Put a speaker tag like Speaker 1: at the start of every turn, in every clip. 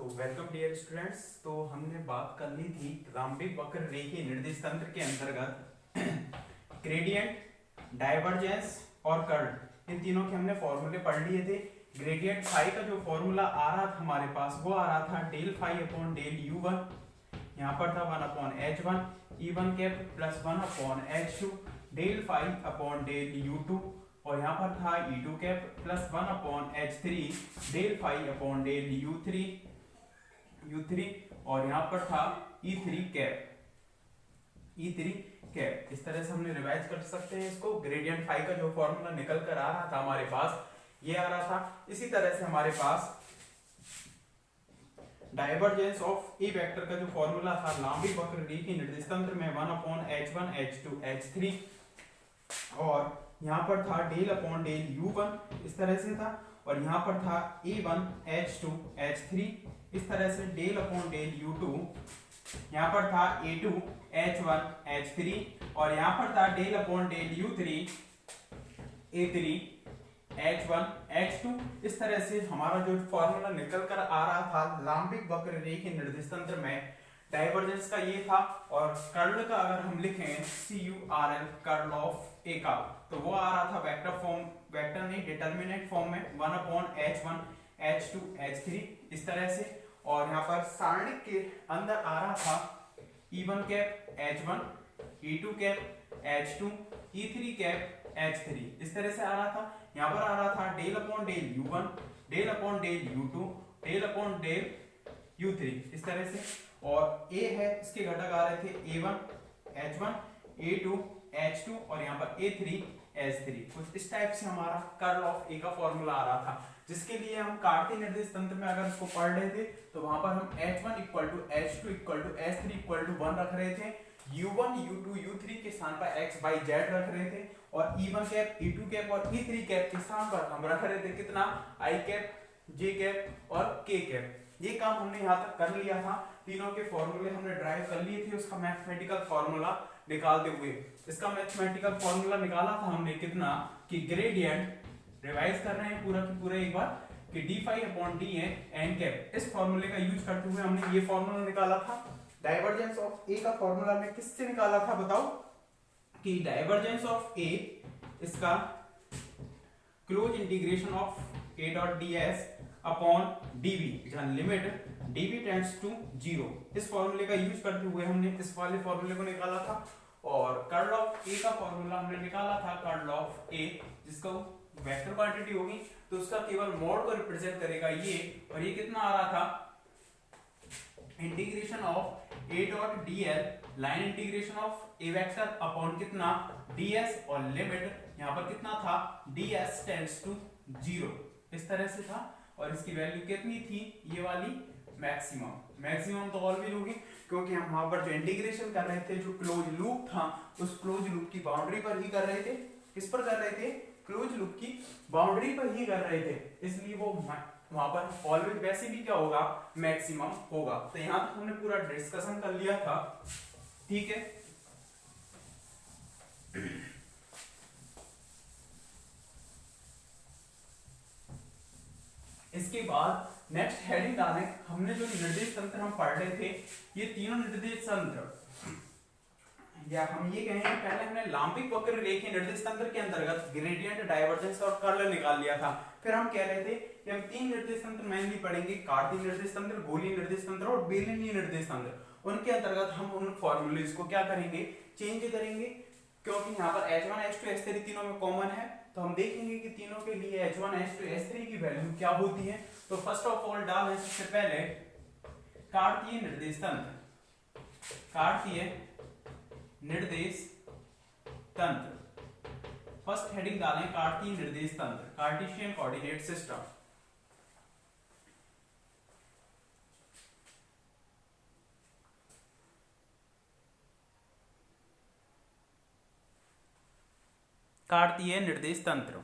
Speaker 1: Welcome dear students. तो हमने बात कर ली थी राम्बिक वक्र रेखीय निर्देश तंत्र के अंतर्गत ग्रेडियंट, डाइवर्जेंस और कर्ल, इन तीनों के हमने फॉर्मूले पढ़ लिए थे। ग्रेडियंट फाई का जो फॉर्मूला आ रहा था हमारे पास वो आ रहा था del phi upon del you one, यहाँ पर था one upon H one e one cap plus one upon h two del phi upon del you two, और यहाँ पर था E2 cap plus one upon h three del phi upon del you three, और यहाँ पर था E3 cap. इस तरह से हमने रिवाइज कर सकते हैं इसको। ग्रेडियंट फाई का जो फॉर्मूला निकल कर आ रहा था हमारे पास ये आ रहा था। इसी तरह से हमारे पास डाइवर्जेंस ऑफ ए वेक्टर का जो फॉर्मूला था लाम्बिक वक्र रेखीय निर्देश तंत्र में one upon H one H two H three, और यहाँ पर था del upon del you one, इस तरह से था, और यहाँ पर था A one H two H three, इस तरह से del upon del you two, यहाँ पर था A two H one H three, और यहाँ पर था del upon del you three A three H one H two. इस तरह से हमारा जो फॉर्मूला निकल कर आ रहा था लाम्बिक वक्र रेखीय निर्देश तंत्र में डाइवर्जेंस का ये था, और कर्ल का अगर हम लिखें CURL कर्ल ऑफ ए का, तो वो आ रहा था वेक्टर फॉर्म, वेक्टर नहीं डिटर्मिनेंट फॉर्म में one upon H one H two H three, इस तरह से। और यहाँ पर सारणिक के अंदर आ रहा था E1 cap H1 E2 cap H2 E3 cap H3, इस तरह से आ रहा था। यहाँ पर आ रहा था del upon del U1 del upon del U2 del upon del U3, इस तरह से। और A है, इसके घटक आ रहे थे A1 H1 A2 H2 और यहाँ पर A3 H3। कुछ इस टाइप से हमारा कर्ल ऑफ ए का फॉर्मूला आ रहा था, जिसके लिए हम कार्तीय निर्देश तंत्र में अगर इसको पढ़ रहे थे तो वहां पर हम H1 equal to H2 equal to H3 equal to 1 रख रहे थे, U1 U2 U3 के स्थान पर X Y Z रख रहे थे, और E1 कैप E2 कैप और E3 कैप के स्थान पर हम रख रहे थे कितना I कैप J कैप और K कैप। ये काम हमने यहाँ तक कर लिया था। तीनों के फॉर्मूले हमने ड्राइव कर लिए थे, उसका मैथमेटिकल फॉर्मूला निकालते हुए। इसका मैथमेटिकल फॉर्मूला निकाला था हमने कितना कि ग्रेडियंट, रिवाइज कर रहे हैं पूरा की पूरा एक बार, कि d phi upon d n cap, इस फॉर्मूले का यूज करते हुए हमने ये फॉर्मूला निकाला था। डाइवर्जेंस ऑफ ए का फॉर्मूला हमने किससे निकाला था बताओ, कि डाइवर्जेंस ऑफ ए इसका close integration of A dot D S upon DV, जहां limit DV tends to zero, इस फॉर्मूले का यूज करते हुए हमने इस वाले फॉर्मूले को निकाला था। और कर्ल ऑफ ए का फॉर्मूला हमने निकाला था कर्ल ऑफ ए, जिसका वेक्टर क्वांटिटी होगी तो उसका केवल मोड को रिप्रेजेंट करेगा ये, और ये कितना आ रहा था integration of A dot D L line integration of A vector upon कितना ds, और लिमिट यहाँ पर कितना था ds टेंड्स टू जीरो, इस तरह से था। और इसकी वैल्यू कितनी थी ये वाली मैक्सिमम तो ऑलवेज होगी, क्योंकि हम वहां पर जो इंटीग्रेशन कर रहे थे, जो क्लोज लूप था उस क्लोज लूप की बाउंड्री पर ही कर रहे थे। किस पर कर रहे थे? क्लोज लूप की बाउंड्री पर ही कर रहे थे, इसलिए वो वहां पर ऑलवेज वैसे भी क्या होगा मैक्सिमम होगा। तो यहाँ तक हमने पूरा डिस्कशन कर लिया था, ठीक है। इसके बाद नेक्स्ट हेडिंग डालें, हमने जो निर्देश तंत्र हम पढ़ रहे थे ये तीनों निर्देश तंत्र, या हम ये कहें पहले हमने लाम्बिक वक्र रेखीय निर्देश तंत्र के अंतर्गत ग्रेडियंट, डाइवर्जेंस और कर्ल निकाल लिया था। फिर हम कह रहे थे कि हम तीन निर्देश तंत्र मेनली पढ़ेंगे, कार्तीय निर्देश तंत्र, गोलीय निर्देश तंत्र और बेलनीय निर्देश तंत्र। उनके अंतर्गत हम उन फॉर्मूलेज को क्या करेंगे, चेंज करेंगे, क्योंकि यहाँ पर H1 H2 H3 तीनों में कॉमन है, तो हम देखेंगे कि तीनों के लिए H1 H2 H3 की वैल्यू क्या होती है। तो फर्स्ट ऑफ ऑल डालें सबसे पहले कार्तीय निर्देश तंत्र, कार्तीय निर्देश तंत्र, फर्स्ट हेडिंग डालें कार्तीय निर्देश तंत्र, कार्टेशियन कोऑर्डिनेट सिस्टम। कार्तीय निर्देश तंत्र,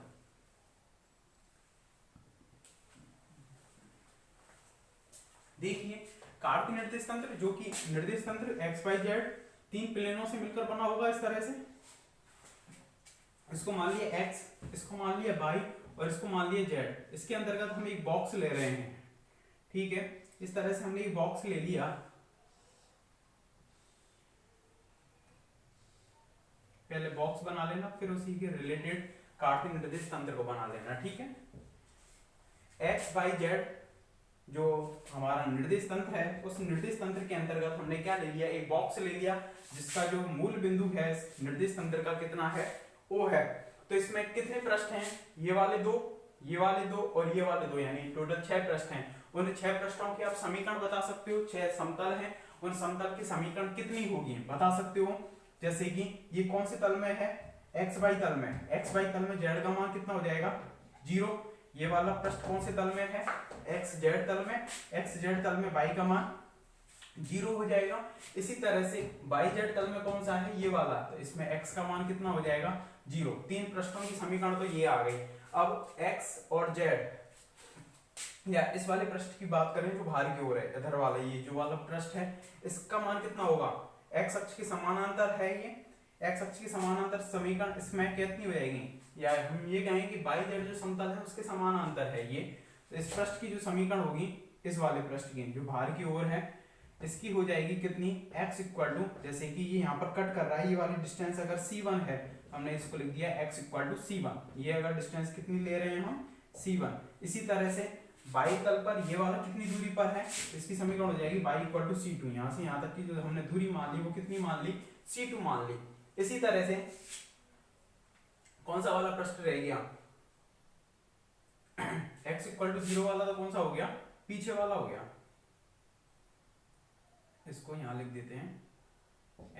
Speaker 1: देखिए कार्तीय निर्देश तंत्र जो कि निर्देश तंत्र एक्स वाई जेड तीन प्लेनों से मिलकर बना होगा इस तरह से। इसको मान लिया x, इसको मान लिया y और इसको मान लिया z। इसके अंतर्गत हम एक बॉक्स ले रहे हैं, ठीक है। इस तरह से हमने एक बॉक्स ले लिया, पहले बॉक्स बना लेना, फिर उसी के रिलेटेड कार्तीय निर्देश तंत्र को बना लेना, ठीक है। एक्स वाई जेड जो हमारा निर्देश तंत्र है, उस निर्देश तंत्र के अंतर्गत हमने क्या ले लिया, एक बॉक्स ले लिया जिसका जो मूल बिंदु है निर्देश तंत्र का कितना है, ओ है। तो इसमें कितने पृष्ठ हैं, ये वाले दो, ये वाले दो और ये वाले दो, यानी टोटल 6 पृष्ठ हैं। उन 6 पृष्ठों के आप समीकरण बता सकते हो, 6 समतल हैं, उन समतल की समीकरण कितनी होगी बता सकते हो। जैसे कि ये कौन से तल में है, एक्स वाई तल में, एक्स वाई तल में जेड का मान कितना हो जाएगा 0। ये वाला पृष्ठ कौन से तल में है, एक्स जेड तल में, एक्स जेड तल में y का मान 0 हो जाएगा। इसी तरह से y जेड तल में कौन सा है, ये वाला, तो इसमें x का मान कितना हो जाएगा 0। 3 पृष्ठों की समीकरण तो ये आ गई। अब x और z, या इस वाले पृष्ठ की बात करें जो बाहर की ओर है, इधर वाला ये जो वाला पृष्ठ है, इसका मान कितना होगा, x अक्ष के समानांतर है ये, x अक्ष के समानांतर समीकरण इसमें कितनी हो जाएगी, या हम ये कहें कि y जेड जो समतल है उसके समानांतर है ये, तो इस पृष्ठ की जो समीकरण होगी इस वाले पृष्ठ की जो बाहर की ओर है, इसकी हो जाएगी कितनी, x इक्वल टू, जैसे कि ये यहाँ पर कट कर रहा है, ये वाली डिस्टेंस अगर c1 है, हमने इसको लिख दिया x इक्वल टू c1, ये अगर डिस्टेंस कितनी ले रहे हैं हम c1। इसी तरह से y तल पर ये वाला कितनी दूरी पर है, इसकी समीकरण हो जाएगी y इक्वल टू c2, यहाँ से यहाँ तक की जो हमने दूरी मान ली वो कितनी मान ली, c2 मान ली। इसी तरह से कौन सा वाला पृष्ठ रह गया, x इक्वल टू 0 वाला, तो कौन सा हो गया, पीछे वाला हो गया, इसको यहां लिख देते हैं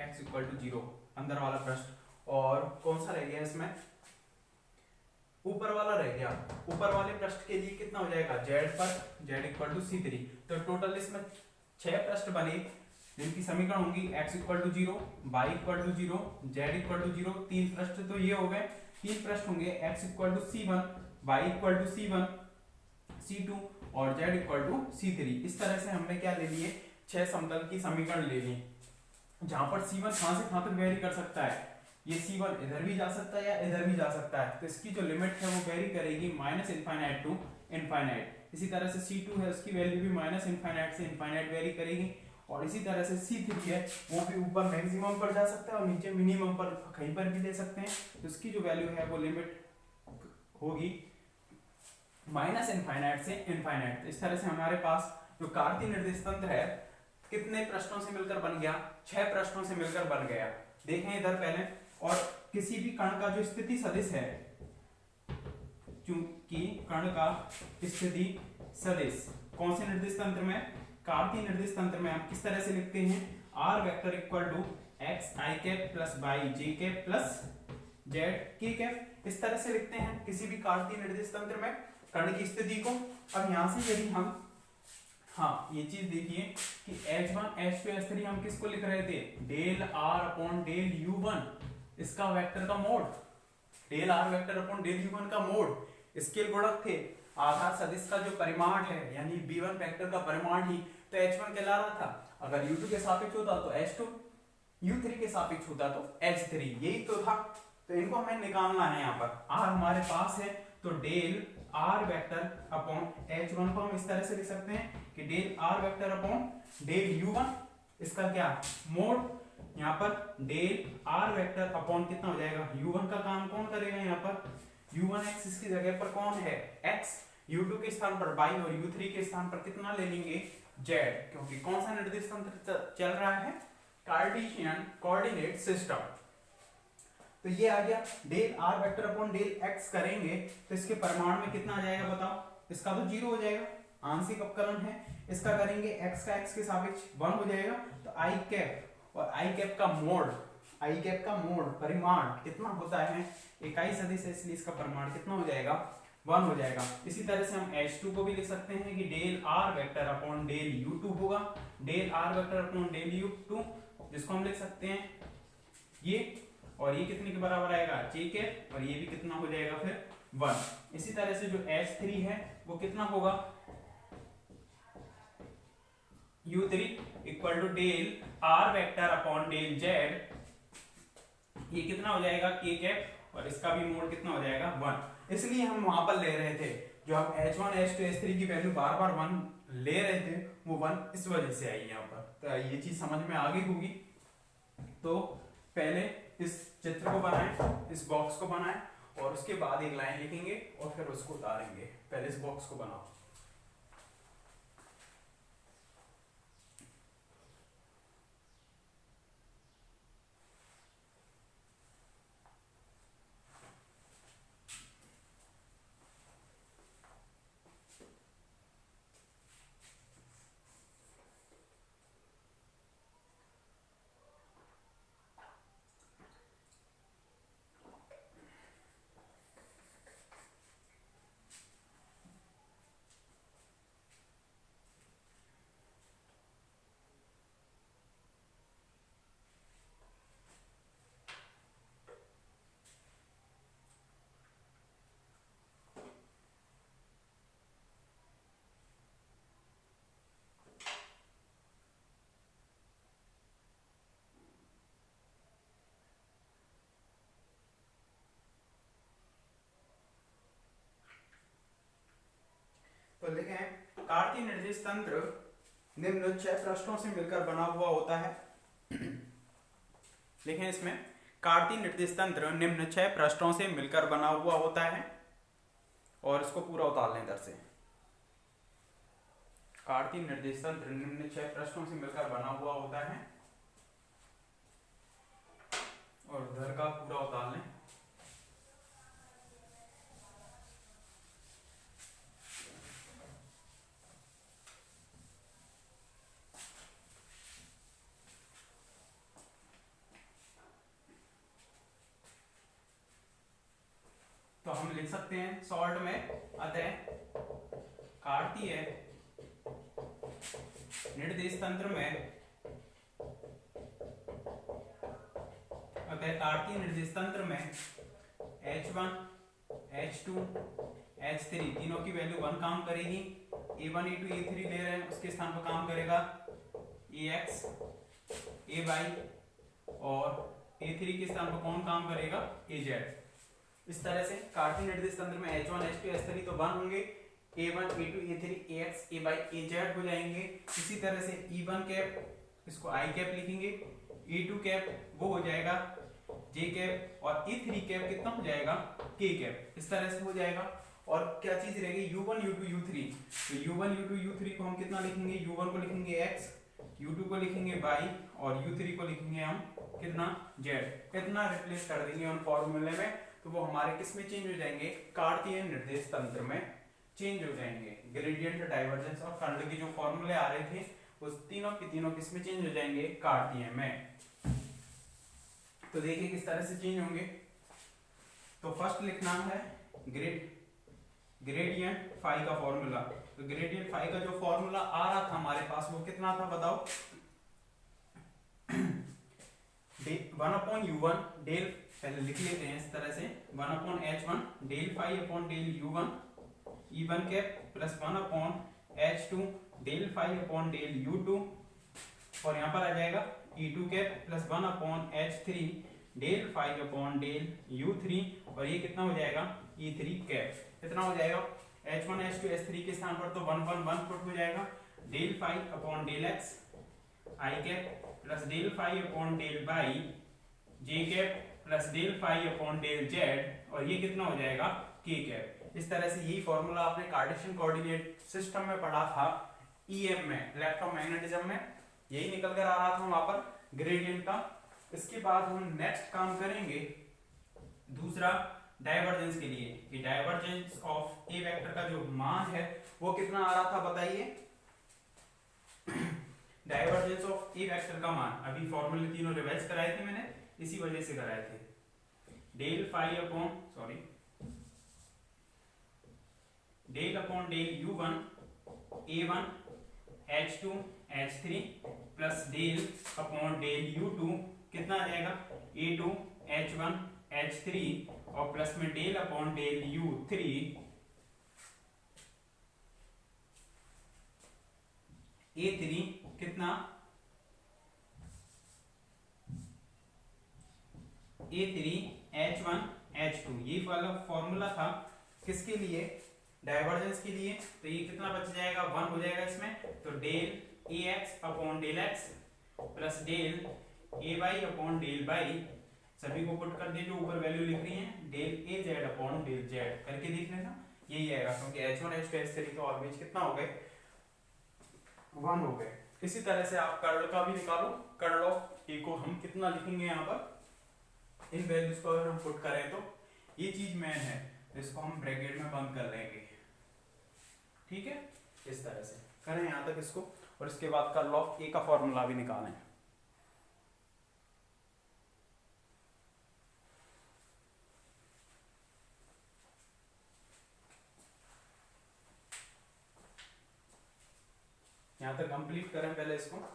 Speaker 1: x इक्वल टू 0 अंदर वाला पृष्ठ। और कौन सा रह गया इसमें, ऊपर वाला रह गया। ऊपर वाले पृष्ठ के लिए कितना हो जाएगा, z पर z इक्वल टू c3। तो टोटल इसमें 6 पृष्ठ बने जिनकी समीकरण होंगी x equal to 0, y equal to 0, z equal to 0। 3 पृष्ठ तो ये हो गए, 3 पृष्ठ होंगे x equal to c1, y equal to c1, c2 और z इक्वल टू c3। इस तरह से हमने क्या ले लिए, 6 समतल की समीकरण ले ली, जहां पर c1 कहां से कहां तक वेरी कर सकता है, ये c1 इधर भी जा सकता है या इधर भी जा सकता है, तो इसकी जो लिमिट है वो वेरी करेगी -इनफाइनाइट टू इनफाइनाइट। इसी तरह से c2 है, उसकी वैल्यू भी -इनफाइनाइट से इनफाइनाइट वेरी करेगी। और इसी तरह से c3 है, वो भी ऊपर मैक्सिमम पर जा सकता है और नीचे मिनिमम पर कहीं पर भी ले सकते हैं, तो इसकी जो वैल्यू है वो लिमिट होगी -इनफाइनाइट से इनफाइनाइट। तो इस तरह से हमारे पास जो कार्तीय निर्देश तंत्र है कितने पृष्ठों से मिलकर बन गया, 6 पृष्ठों से मिलकर बन गया। देखें इधर पहले, और किसी भी कण का जो स्थिति सदिश है, चूंकि कण का स्थिति सदिश कौन से निर्देश तंत्र में, कार्तीय निर्देश तंत्र में हम किस तरह से लिखते हैं, r vector equal to x i cap plus y j cap plus z k cap, इस तरह से लिखते हैं किसी भी कार्तीय निर्देश तंत्र में कण की स्थिति को। अब यहां से यदि हम, हाँ ये चीज देखिए कि h1 h2 h3 हम किसको लिख रहे थे, del r upon del u1, इसका वेक्टर का mod, del r vector upon del u1 का मोड स्केल गुणक थे। आधार सदिश का जो परिमाण है यानी b1 वेक्टर का परिमाण ही तो h1 कहला रहा था, अगर u2 के सापेक्ष होता तो h2, u3 के सापेक्ष होता तो h3, यही तो था। तो इनको हमें निकालना है, यहाँ पर r हमारे पास है तो del r vector upon h1 को हम इस तरह से लिख सकते हैं कि del r vector upon del u1, इसका क्या मोड, यहाँ पर डेल r वेक्टर अपॉन कितना हो जाएगा, u1 का काम कौन करेगा, यहाँ पर u1x इसकी जगह पर कौन है x, u2 के स्थान पर y और u3 के स्थान पर कितना ले लेंगे z, क्योंकि कौन सा निर्देश तंत्र चल रहा है, कार्टेशियन कोऑर्डिनेट सिस्टम। तो ये आ गया, del r vector upon del x करेंगे तो इसके परिमाण में कितना आ जाएगा बताओ, इसका तो 0 हो जाएगा, आंशिक अवकलन है, इसका करेंगे x का x के सापेक्ष 1 हो जाएगा, तो i कैप, और i कैप का मोड, i कैप का मोड परिमाण कितना होता है, इकाई सदिश है इसलिए इसका परिमाण कितना हो जाएगा 1 हो जाएगा। इसी तरह से हम h2 को भी लिख सकते हैं कि del r vector upon del u2 होगा, del r vector upon del u2, जिसको हम लिख सकते हैं ये, और ये कितने के बराबर आएगा j के, और ये भी कितना हो जाएगा फिर 1। इसी तरह से जो h3 है वो कितना होगा, u3 equal to del r vector upon del z, ये कितना हो जाएगा k कैप, और इसका भी मोड कितना हो जाएगा 1, इसलिए हम वहां पर ले रहे थे। जो हम H1 H2 H3 की वैल्यू बार बार 1 ले रहे थे वो 1 इस वजह से आई यहाँ पर। तो ये चीज समझ में आ गई होगी। तो पहले इस चित्र को बनाएं, इस बॉक्स को बनाएं और उसके बाद एक लाइन लिखेंगे और फिर उसको उतारेंगे। पहले इस बॉक्स को बनाओ। तो लिखें कार्तीय निर्देश तंत्र निम्न 6 पृष्ठों से मिलकर बना हुआ होता है। लिखें इसमें कार्तीय निर्देश तंत्र निम्न 6 पृष्ठों से मिलकर बना हुआ होता है और इसको पूरा उतार लें इधर से। कार्तीय निर्देश तंत्र निम्न 6 पृष्ठों से मिलकर बना हुआ होता है और उधर का पूरा उतार लें। तो हम लिख सकते हैं शॉर्ट में, अतः कार्तीय निर्देश तंत्र में, अतः कार्तीय निर्देश तंत्र में H1 H2 H3 तीनों की वैल्यू 1 काम करेगी। A1 A2 A3 ले रहे हैं, उसके स्थान पर काम करेगा AX AY और A3 के स्थान पर कौन काम करेगा AZ। इस तरह से कार्तीय निर्देश तंत्र में H1 H2 H3 तो 1 होंगे, A1 A2 A3 AX AY AZ हो जाएंगे। इसी तरह से E1 कैप इसको I कैप लिखेंगे, E2 कैप वो हो जाएगा J कैप और E3 कैप कितना हो जाएगा K कैप। इस तरह से हो जाएगा। और क्या चीज रहेगी U1 U2 U3। तो U1 U2 U3 को हम कितना लिखेंगे, U1 को लिखेंगे X, U2 को लिखेंगे Y और U3 को लिखेंगे हम कितना Z। इतना रिप्लेस कर देंगे उन फॉर्मूले में, तो वो हमारे किस में चेंज हो जाएंगे, कार्तीय निर्देश तंत्र में चेंज हो जाएंगे। ग्रेडियंट, डाइवर्जेंस और कर्ल के जो फॉर्मूले आ रहे थे उस तीनों के तीनों किस में चेंज हो जाएंगे, कार्तीय में। तो देखिए किस तरह से चेंज होंगे। तो फर्स्ट लिखना है ग्रेडियंट फाई का फॉर्मूला। तो ग्रेडियंट फाई का जो फॉर्मूला आ रहा था हमारे पास वो कितना था बताओ, 1/U1 डेल, पहले लिख लेते हैं इस तरह से, 1/H1 del phi upon del U1 E1 cap plus 1/H2 del phi upon del U2 और यहाँ पर आ जाएगा E2 cap plus 1/H3 del phi upon del U3 और ये कितना हो जाएगा E3 कैप। कितना हो जाएगा H1 H2 H3 के स्थान पर तो 1/1 पुट हो जाएगा, del phi upon del X I cap plus del phi upon del Y J cap plus del phi upon del Z और ये कितना हो जाएगा K कैप। इस तरह से यही फॉर्मूला आपने कार्टेशियन कोऑर्डिनेट सिस्टम में पढ़ा था, EM में, इलेक्ट्रोमैग्नेटिज्म में, यही निकल कर आ रहा था वहां पर ग्रेडियंट का। इसके बाद हम नेक्स्ट काम करेंगे दूसरा डाइवर्जेंस के लिए, कि डाइवर्जेंस ऑफ ए वेक्टर का जो मान है वो कितना आ रहा था बताइए। डाइवर्जेंस ऑफ ए वेक्टर का मान, अभी फॉर्मूले तीनों रिवाइज कराए थे मैंने, इसी वजह से कराए थे। Del phi upon del upon del U1 A1 H2 H3 plus del upon del U2 कितना आ जाएगा A2 H1 H3 और प्लस में del upon del U3 A3 कितना A3 H1 H2। ये वाला फॉर्मूला था किसके लिए, डाइवर्जेंस के लिए, तो ये कितना बच जाएगा, 1 हो जाएगा इसमें। तो del A X upon del X plus del A Y upon del Y, सभी को पुट कर दिए जो ऊपर वैल्यू लिख रही है, del A Z upon del Z करके देख लेना, यही आएगा। क्योंकि H1 H2 H3 का ऑलवेज कितना हो गए, 1 हो गए। इसी तरह से आप कर्ल का भी निकालो, कर्ल ऑफ ए को हम कितना लिखेंगे यहाँ पर, इन वैल्यूज को अगर हम पुट करें तो ये चीज मेन है, इसको हम ब्रैकेट में बंद कर लेंगे, ठीक है। इस तरह से करें यहाँ तक इसको, और इसके बाद कर्ल ऑफ ए का फॉर्मूला भी निकालें। यहाँ तक कंप्लीट करें पहले इसको।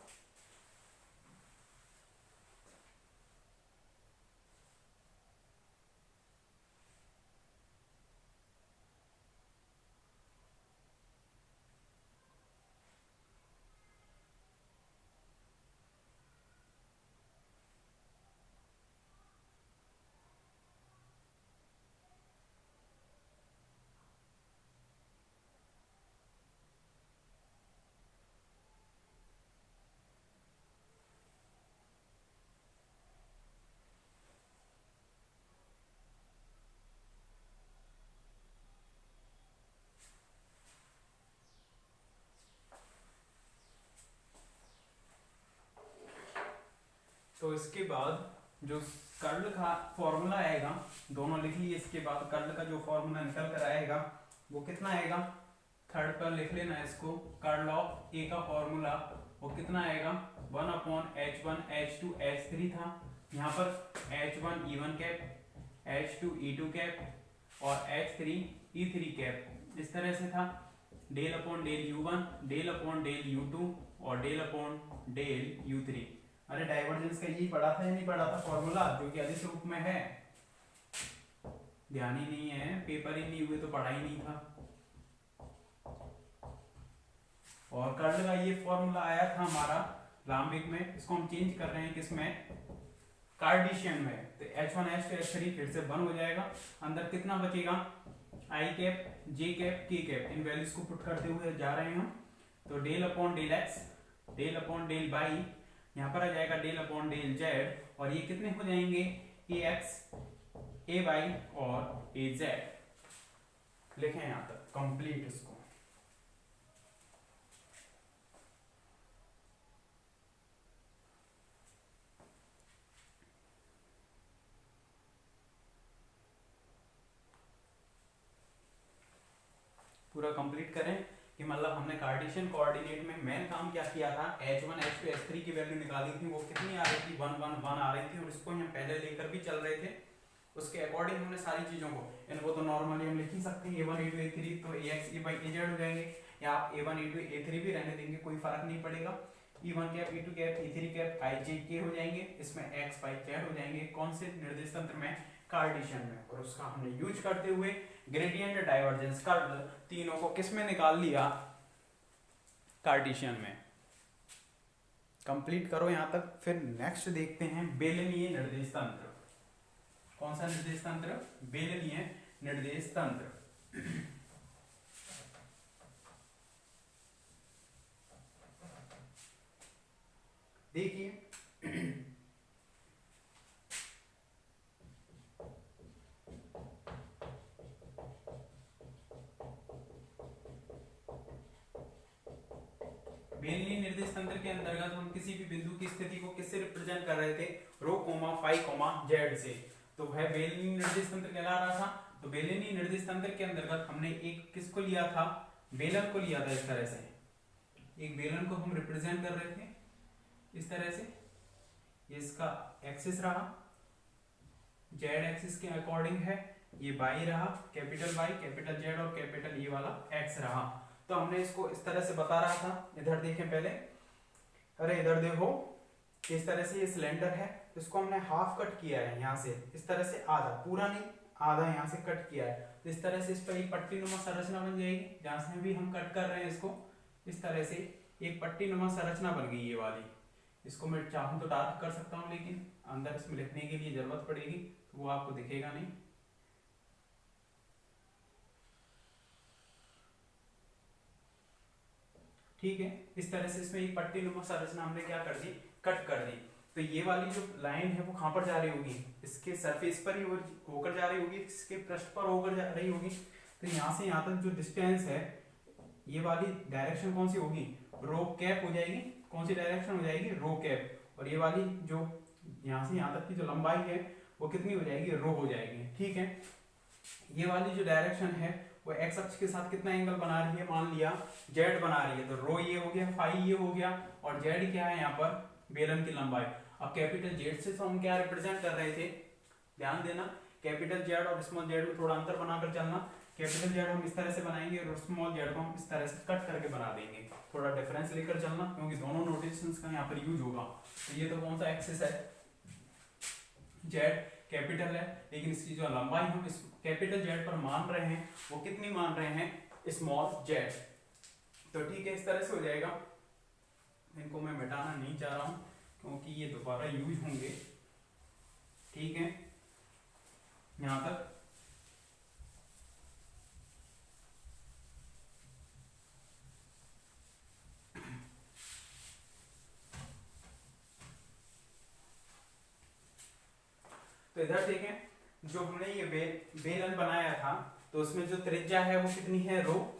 Speaker 1: तो इसके बाद जो कर्ल का फॉर्मूला आएगा, दोनों लिख लिए, इसके बाद कर्ल का जो फॉर्मूला निकल कर आएगा वो कितना आएगा, थर्ड पर लिख लेना इसको, कर्ल ऑफ ए का फॉर्मूला वो कितना आएगा, 1 अपॉन H1 H2 H3 था, यहाँ पर H1 E1 cap, H2 E2 cap और H3 E3 कैप, इस तरह से था। Del upon del U1, del upon del U2 और डेल अपॉन डेल U3। अरे डाइवर्जेंस का यही पढ़ा था या नहीं पढ़ा था फॉर्मूला, जो कि अदिश रूप में है, ध्यान ही नहीं है, पेपर ही नहीं हुए तो पढ़ा ही नहीं था। और कर्ल का ये फॉर्मूला आया था हमारा लाम्बिक में, इसको हम चेंज कर रहे हैं किसमें, कार्टेशियन में। तो H1 H2 H3 फिर से 1 हो जाएगा, अंदर कितना बचेगा, I cap J cap K cap, इन वैल्यूज को पुट करते हुए जा रहे हैं हम। तो del upon del x, del upon del y, यहाँ पर आ जाएगा डेल अपॉन डेल जेड, और ये कितने हो जाएंगे, ए एक्स ए वाई और ए जेड। लिखें यहाँ तक कंप्लीट इसको। पूरा कंप्लीट करें कि मतलब हमने कार्टेशियन कोऑर्डिनेट में मेन काम क्या किया था, H1 H2 H3 की वैल्यू निकाली थी, वो कितनी आ रही थी, 1 1 1 आ रही थी, और इसको हम पहले लेकर भी चल रहे थे, उसके अकॉर्डिंग हमने सारी चीजों को, इनको तो नॉर्मली हम लिख ही सकते हैं, A1 A2 A3 तो AX A by AZ हो जाएंगे, या आप A1 A2 A3 भी रहने देंगे, कोई फर्क नहीं पड़ेगा। E1 cap E2 cap E3 cap IJK हो जाएंगे, इसमें X by Z हो जाएंगे, कौन से निर्देश तंत्र में, कार्टेशियन में। और उसका हमने यूज करते हुए ग्रेडियंट डाइवर्जेंस कर्ल तीनों को किस में निकाल लिया, कार्टेशियन में। कंप्लीट करो यहाँ तक। फिर नेक्स्ट देखते हैं बेलनीय निर्देश तंत्र। कौन सा निर्देश तंत्र, बेलनीय निर्देश तंत्र। देखिए बेलनीय निर्देश तंत्र के अंतर्गत हम किसी भी बिंदु की स्थिति को किससे रिप्रेजेंट कर रहे थे, रो कोमा फाई कोमा जेड से। तो वह बेलनीय निर्देश तंत्र कहला रहा था। तो बेलनीय निर्देश तंत्र के अंतर्गत हमने एक किसको लिया था, बेलन को लिया था। इस तरह से एक बेलन को हम रिप्रेजेंट कर रहे थे इस तरह से, ये इसका एक्सिस रहा, जेड एक्सिस के अकॉर्डिंग है, ये बाई रहा, कैपिटल वाई कैपिटल जेड और कैपिटल ये वाला एक्स रहा। तो हमने इसको इस तरह से बता रहा था, इधर देखें पहले, अरे इधर देखो, इस तरह से ये सिलेंडर है, इसको हमने हाफ कट किया है यहाँ से, इस तरह से आधा, पूरा नहीं आधा यहाँ से कट किया है। तो इस तरह से इस पर एक पट्टी नुमा संरचना बन जाएगी, जहां से भी हम कट कर रहे हैं इसको, इस तरह से एक पट्टी नुमा संरचना बन गई ये वाली। इसको मैं चाहूँ तो डार्क कर सकता हूँ, लेकिन अंदर इसमें लिखने के लिए जरूरत पड़ेगी, तो वो आपको दिखेगा नहीं। ठीक है। इस तरह से इसमें एक पट्टी नुमा संरचना हमने क्या कर दी, कट कर दी। तो ये वाली जो लाइन है वो कहाँ पर जा रही होगी, इसके सरफेस पर ही होकर जा रही होगी, इसके पृष्ठ पर होकर जा रही होगी। तो यहाँ से यहाँ तक जो डिस्टेंस है, ये वाली डायरेक्शन कौन सी होगी, रो कैप हो जाएगी। कौन सी डायरेक्शन हो जाएगी, रो कैप। और ये वाली जो यहाँ से यहाँ तक की जो लंबाई है वो कितनी हो जाएगी, रो हो जाएगी। ठीक है। ये वाली जो डायरेक्शन है वो एक्स अक्ष के साथ कितना एंगल बना रही है, मान लिया जेड बना रही है। तो रो ये हो गया, फाई ये हो गया, और जेड क्या है यहाँ पर, बेलन की लंबाई। अब कैपिटल जेड से तो हम क्या रिप्रेजेंट कर रहे थे, ध्यान देना, कैपिटल जेड और स्मॉल जेड में थोड़ा अंतर बनाकर चलना। कैपिटल जेड हम इस तरह से बनाएंगे और स्मॉल जेड को हम इस तरह से कट करके बना देंगे। थोड़ा डिफरेंस लेकर चलना, क्योंकि दोनों नोटेशंस का यहाँ पर यूज होगा। तो ये तो कौन सा एक्सिस है, जेड कैपिटल है, लेकिन इसकी जो लंबाई हम इस कैपिटल जेड पर मान रहे हैं वो कितनी मान रहे हैं, स्मॉल जेड। तो ठीक है, इस तरह से हो जाएगा। इनको मैं मिटाना नहीं चाह रहा हूँ क्योंकि ये दोबारा यूज होंगे। ठीक है, यहां तक। तो इधर देखें, जो हमने ये बेलन बनाया था तो उसमें जो त्रिज्या है वो कितनी है, रो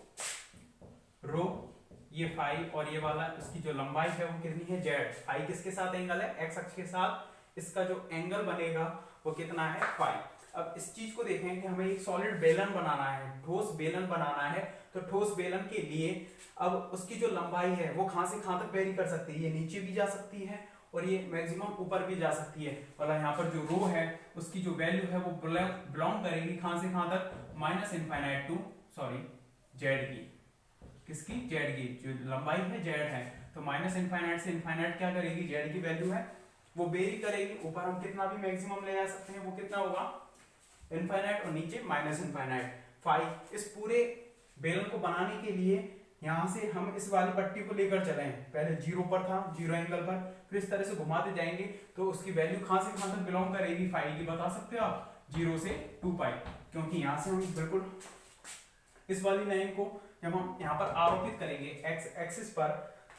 Speaker 1: ये फाई, और ये वाला इसकी जो लंबाई है वो कितनी है, जेड। फाई किसके साथ एंगल है, एक्स अक्ष के साथ। इसका जो एंगल बनेगा वो कितना है, फाई। अब इस चीज को देखें कि हमें एक सॉलिड बेलन बनाना है, ठोस बेलन बनाना है। तो ठोस बेलन के लिए अब उसकी जो लंबाई है वो कहां से कहां तक वेरी कर सकती है, ये नीचे भी जा सकती है और ये मैक्सिमम ऊपर भी जा सकती है। और यहाँ पर जो रो है उसकी जो वैल्यू है वो बिलोंग करेगी कहां से कहां तक, माइनस इनफाइनाइट टू जेड की। किसकी, जेड की। जो लंबाई है जेड है, तो माइनस इनफाइनाइट से इनफाइनाइट क्या करेगी, जेड की वैल्यू है वो वेरी करेगी। ऊपर हम कितना भी मैक्सिमम ले जा सकते हैं, वो कितना होगा, इनफाइनाइट, और नीचे माइनस इनफाइनाइट। फाइव। इस पूरे बेलन को बनाने के लिए यहां से हम इस वाली पट्टी को लेकर चले हैं, पहले जीरो पर था, जीरो एंगल पर, फिर इस तरह से घुमाते जाएंगे तो उसकी वैल्यू कहां से कहां तक बिलोंग करेगी, फाइव की। बता सकते हो आप, 0 से 2 पाई। क्योंकि यहां से हम बिल्कुल इस वाली लाइन को जब हम यहाँ पर आरोपित करेंगे एक्स एक्सिस पर,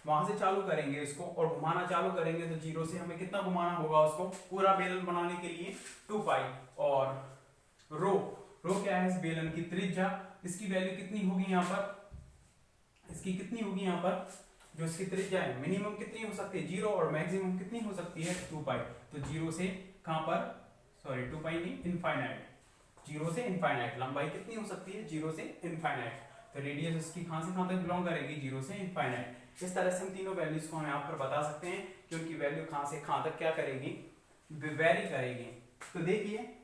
Speaker 1: वहां से चालू करेंगे इसको और घुमाना चालू करेंगे, तो 0 से हमें कितना घुमाना होगा उसको, पूरा बेलन बनाने के लिए 2 पाई। और रो क्या है, इस बेलन की त्रिज्या, इसकी वैल्यू कितनी होगी यहाँ पर, इसकी कितनी होगी यहाँ पर, जो इसकी त्रिज्या है मिनिमम कितनी हो सकती है, 0, और मैक्सिमम कितनी हो सकती है, 2 पाई। तो 0 से कहां पर, 2 पाई नहीं, इनफाइनाइट। 0 से इनफाइनाइट लंबाई कितनी हो सकती है, 0 से इनफाइनाइट। तो रेडियस इसकी कहां से कहां तक बिलोंग करेगी, 0 से इनफाइनाइट। इस तरह से हम तीनों वैल्यूज को हम यहाँ पर बता सकते हैं, क्योंकि वैल्यू कहां से कहां तक क्या करेगी, वेरी करेगी। तो देखिए,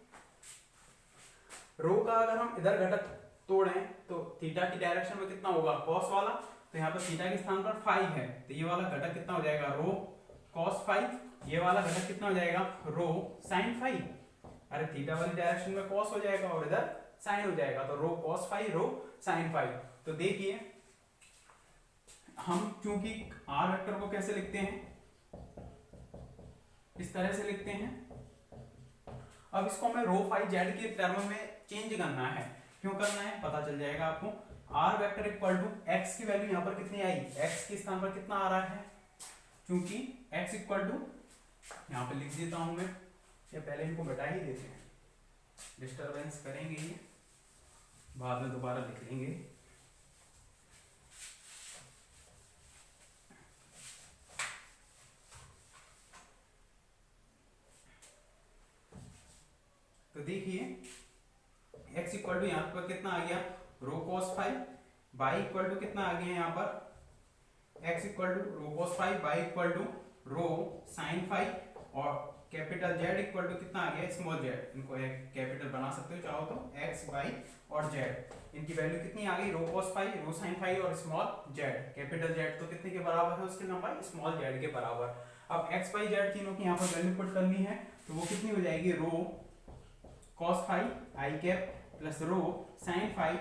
Speaker 1: रो का अगर हम इधर घटक तोड़ें तो थीटा की डायरेक्शन में कितना होगा, कॉस वाला। तो यहाँ पर थीटा के स्थान पर फाई है, तो ये वाला घटक कितना हो जाएगा, रो कॉस फाई। ये वाला घटक कितना हो जाएगा, रो साइन फाई। अरे थीटा वाली डायरेक्शन में कॉस हो जाएगा और इधर साइन हो जाएगा, तो rho cos phi, rho sine phi. तो देखिए, हम चूंकि आर वेक्टर को कैसे लिखते हैं, इस तरह से लिखते हैं। अब इसको हमें रो फाई जेड के टर्म में चेंज करना है। क्यों करना है, पता चल जाएगा आपको। R vector equal to x की वैल्यू यहाँ पर कितनी आई, एक्स के स्थान पर कितना आ रहा है, क्योंकि एक्स इक्वल टू, यहाँ पे लिख देता हूं मैं, या पहले इनको मिटा ही देते हैं, डिस्टरबेंस करेंगे ये, बाद में दोबारा लिख लेंगे। तो देखिए, x इक्वल टू यहाँ पर कितना आ गया, rho cos five, y equal to कितना आ गया यहाँ पर, x equal to rho cos five, y equal to rho sine five, और कैपिटल z इक्वल टू कितना आ गया, स्मॉल z। इनको एक कैपिटल बना सकते हो चाहो तो, x, y और z, इनकी वैल्यू कितनी आ गई, रो कॉस फाइव, रो साइन फाइव और स्मॉल z। कैपिटल z तो कितने के बराबर है, उसकी लंबाई स्मॉल z के बराबर। अब x, y, z तीनों की यहाँ पर वैल्यू पुट करनी है, तो वो कितनी हो जाएगी, rho cos five I cap plus rho sine five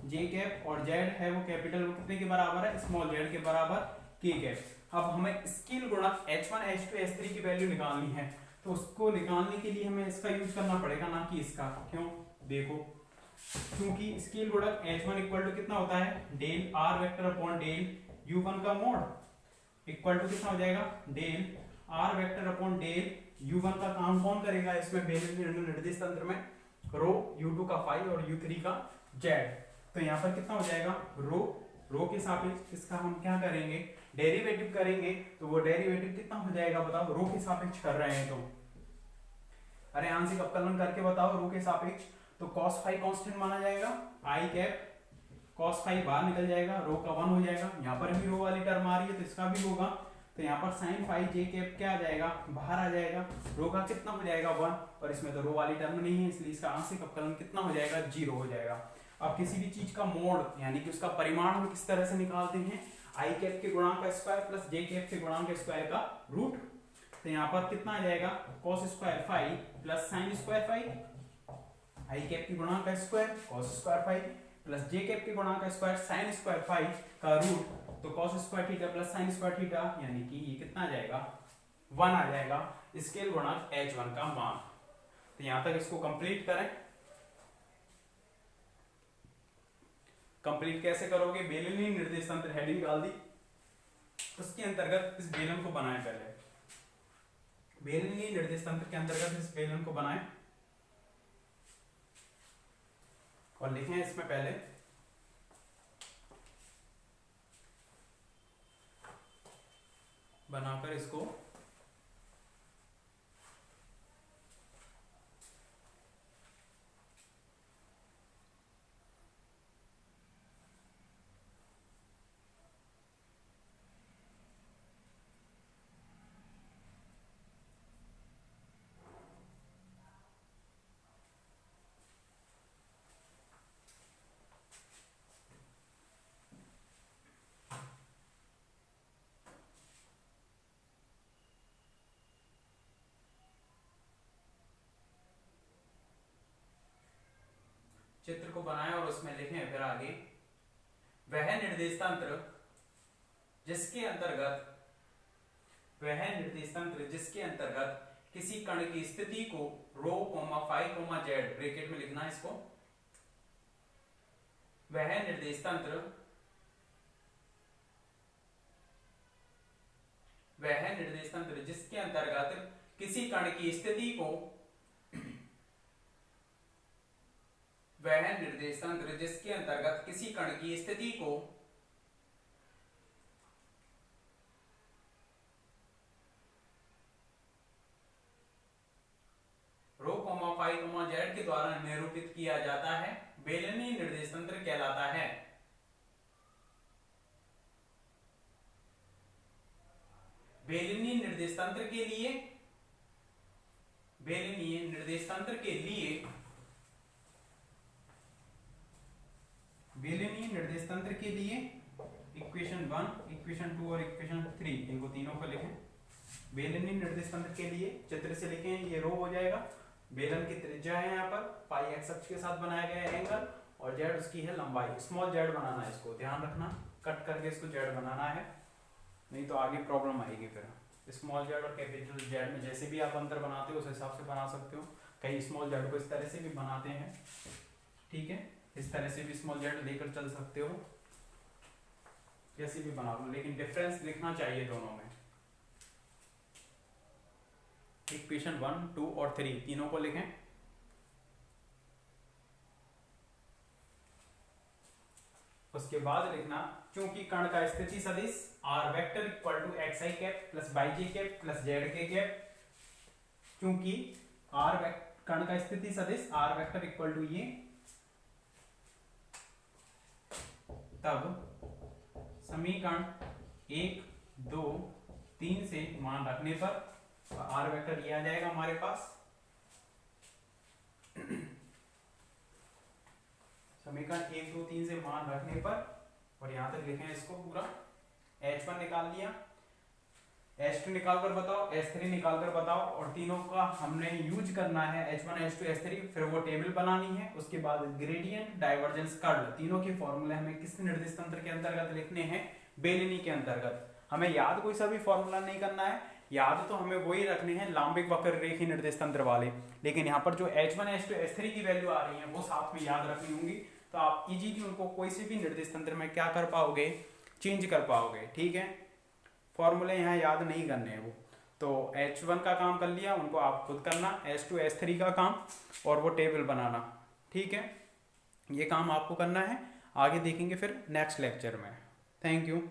Speaker 1: J cap, और जेड है वो कैपिटल, वो कितने के बराबर है, स्मॉल जेड के बराबर के कैप। अब हमें स्केल गुणक h1 h2 h3 की वैल्यू निकालनी है, तो उसको निकालने के लिए हमें इसका यूज करना पड़ेगा, ना कि इसका। क्यों, देखो, क्योंकि स्केल गुणक h1 इक्वल टू कितना होता है, del R vector upon del u1 का मोड इक्वल टू कितना हो जाएगा, del r vector upon del u1 का काम कौन करेगा इसमें बेलनी निर्देश तंत्र में, रो u2 का फाई और u3 का जेड। तो यहाँ पर कितना हो जाएगा, रो के सापेक्ष इसका हम क्या करेंगे, डेरिवेटिव करेंगे। तो वो डेरिवेटिव कितना हो जाएगा बताओ, रो के सापेक्ष कर रहे हैं तो, अरे आंशिक अवकलन करके बताओ रो के सापेक्ष। तो cos फाई कांस्टेंट माना जाएगा, आई कैप cos फाई बाहर निकल जाएगा, रो का 1 हो जाएगा। यहाँ पर भी रो वाली टर्म आ रही है तो इसका भी होगा। तो यहाँ पर sin फाई जे कैप क्या आ जाएगा, बाहर आ जाएगा, रो का कितना हो जाएगा 1, और इसमें तो रो वाली टर्म नहीं है इसलिए इसका आंशिक अवकलन कितना हो जाएगा, 0 हो जाएगा। अब किसी भी चीज का मोड यानी कि उसका परिमाण हम किस तरह से निकालते हैं, आई कैप के गुणांक का स्क्वायर प्लस जे कैप के गुणांक के स्क्वायर का रूट। तो यहाँ पर कितना आ जाएगा, cos square phi plus sin square phi, I cap के गुणांक का square cos square phi plus J cap के गुणांक का स्क्वायर sin स्क्वायर फाई का रूट। तो cos square theta plus sin square theta यानी कि ये कितना आ जाएगा, 1 आ जाएगा स्केल गुणांक h1 का मान। तो यहां तक इसको कंप्लीट करें। कंप्लीट कैसे करोगे, बेलनी निर्देश तंत्र हेडिंग डाल दी, उसके अंतर्गत इस बेलन को बनाए, पहले बेलनी निर्देश तंत्र के अंतर्गत इस बेलन को बनाएं और लिखें इसमें पहले बनाकर इसको चित्र को बनाएं और उसमें लिखें फिर आगे, वह निर्देश तंत्र जिसके अंतर्गत किसी कण की स्थिति को रो फाई जेड ब्रैकेट में लिखना है इसको, वह निर्देश तंत्र जिसके अंतर्गत किसी कण की स्थिति को वह निर्देश तंत्र जिसके अंतर्गत किसी कण की स्थिति को रो फाई जेड के द्वारा निरूपित किया जाता है, बेलनी निर्देश तंत्र कहलाता है। बेलनी निर्देश तंत्र के लिए इक्वेशन 1, इक्वेशन 2 और इक्वेशन 3 इनको तीनों को लिखें। बेलनी निर्देश तंत्र के लिए चित्र से लिखें, ये रो हो जाएगा, बेलन की त्रिज्या है यहाँ पर, पाई एक्स अक्ष के साथ बनाया गया है एंगल, और जेड उसकी है लंबाई। स्मॉल जेड बनाना है, इसको ध्यान रखना, कट करके इसको जेड बनाना है, नहीं तो आगे प्रॉब्लम आएगी फिर। स्मॉल जेड और कैपिटल जेड में जैसे भी आप अंतर बनाते हो उस हिसाब से बना सकते हो। कई स्मॉल जेड को इस तरह से भी बनाते हैं, ठीक है, इस तरह से भी स्मॉल जेड लेकर चल सकते हो, जैसे भी बना लो, लेकिन डिफरेंस लिखना चाहिए दोनों में। इक्वेशन 1, 2 और 3 तीनों को लिखें। उसके बाद लिखना, क्योंकि कण का स्थिति सदिश r vector equal to xi cap plus yj cap plus zk cap, क्योंकि कण का स्थिति सदिश r वेक्टर इक्वल टू ये, तब समीकरण 1, 2, 3 से मान रखने पर r वेक्टर ये आ जाएगा हमारे पास। समीकरण 1, 2, 3 से मान रखने पर, और यहां तक लिखें इसको पूरा, h1 निकाल लिया, h2 निकाल कर बताओ, h3 निकाल कर बताओ, और तीनों का हमने यूज करना है h1, h2, h3, फिर वो टेबल बनानी है। उसके बाद ग्रेडियंट, डाइवर्जेंस, कर्ल, तीनों के फॉर्मूले हमें किस निर्देश तंत्र के अंतर्गत लिखने हैं, बेलनी के अंतर्गत। हमें याद कोई सा भी फॉर्मूला नहीं करना है, याद तो हमें वही रखने हैं लांबिक वक्र रेखी निर्देश तंत्र वाले, लेकिन यहाँ पर जो h1, h2, h3 की वैल्यू आ रही है वो साथ में याद रखनी होंगी। तो आप इजीली उनको कोई से भी निर्देश तंत्र में क्या कर पाओगे, चेंज कर पाओगे। ठीक है, फॉर्मूले यहाँ याद नहीं करने हैं वो। तो H1 का काम कर लिया, उनको आप खुद करना, H2 H3 का काम और वो टेबल बनाना। ठीक है, ये काम आपको करना है, आगे देखेंगे फिर नेक्स्ट लेक्चर में। Thank you.